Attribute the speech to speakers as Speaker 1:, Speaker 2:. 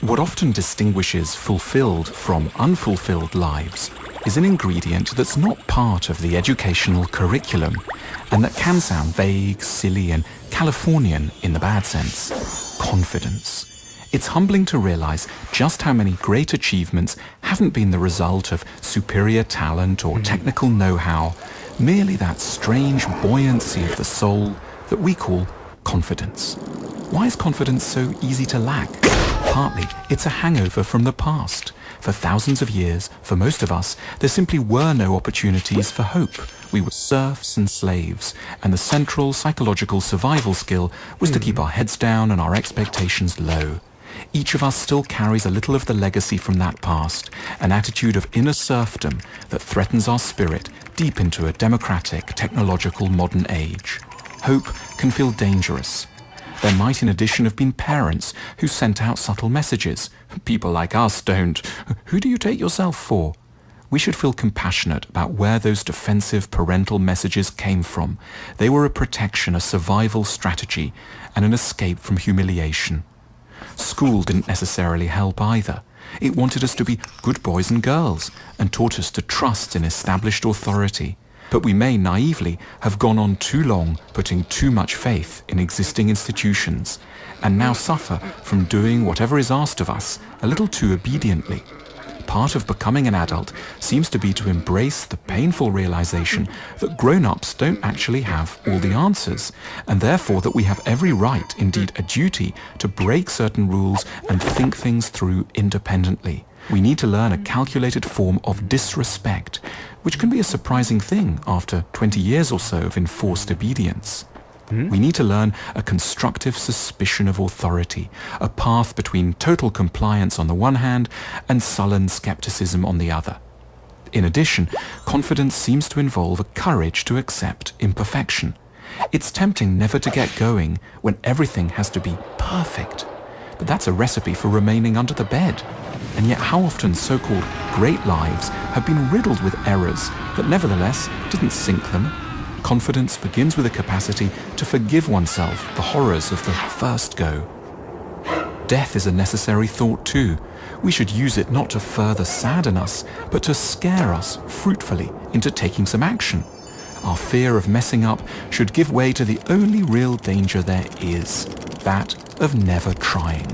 Speaker 1: What often distinguishes fulfilled from unfulfilled lives is an ingredient that's not part of the educational curriculum and that can sound vague, silly and Californian in the bad sense. Confidence. It's humbling to realize just how many great achievements haven't been the result of superior talent or technical know-how, merely that strange buoyancy of the soul that we call confidence. Why is confidence so easy to lack? Partly, it's a hangover from the past. For thousands of years, for most of us, there simply were no opportunities for hope. We were serfs and slaves, and the central psychological survival skill was to keep our heads down and our expectations low. Each of us still carries a little of the legacy from that past, an attitude of inner serfdom that threatens our spirit deep into a democratic, technological modern age. Hope can feel dangerous. There might in addition have been parents who sent out subtle messages. People like us don't. Who do you take yourself for? We should feel compassionate about where those defensive parental messages came from. They were a protection, a survival strategy, and an escape from humiliation. School didn't necessarily help either. It wanted us to be good boys and girls and taught us to trust in established authority. But we may naively have gone on too long putting too much faith in existing institutions and now suffer from doing whatever is asked of us a little too obediently. Part of becoming an adult seems to be to embrace the painful realization that grown-ups don't actually have all the answers, and therefore that we have every right, indeed a duty, to break certain rules and think things through independently. We need to learn a calculated form of disrespect, which can be a surprising thing after 20 years or so of enforced obedience. We need to learn a constructive suspicion of authority, a path between total compliance on the one hand and sullen skepticism on the other. In addition, confidence seems to involve a courage to accept imperfection. It's tempting never to get going when everything has to be perfect. But that's a recipe for remaining under the bed. And yet how often so-called great lives have been riddled with errors that nevertheless didn't sink them. Confidence begins with a capacity to forgive oneself the horrors of the first go. Death is a necessary thought too. We should use it not to further sadden us, but to scare us fruitfully into taking some action. Our fear of messing up should give way to the only real danger there is, that of never trying.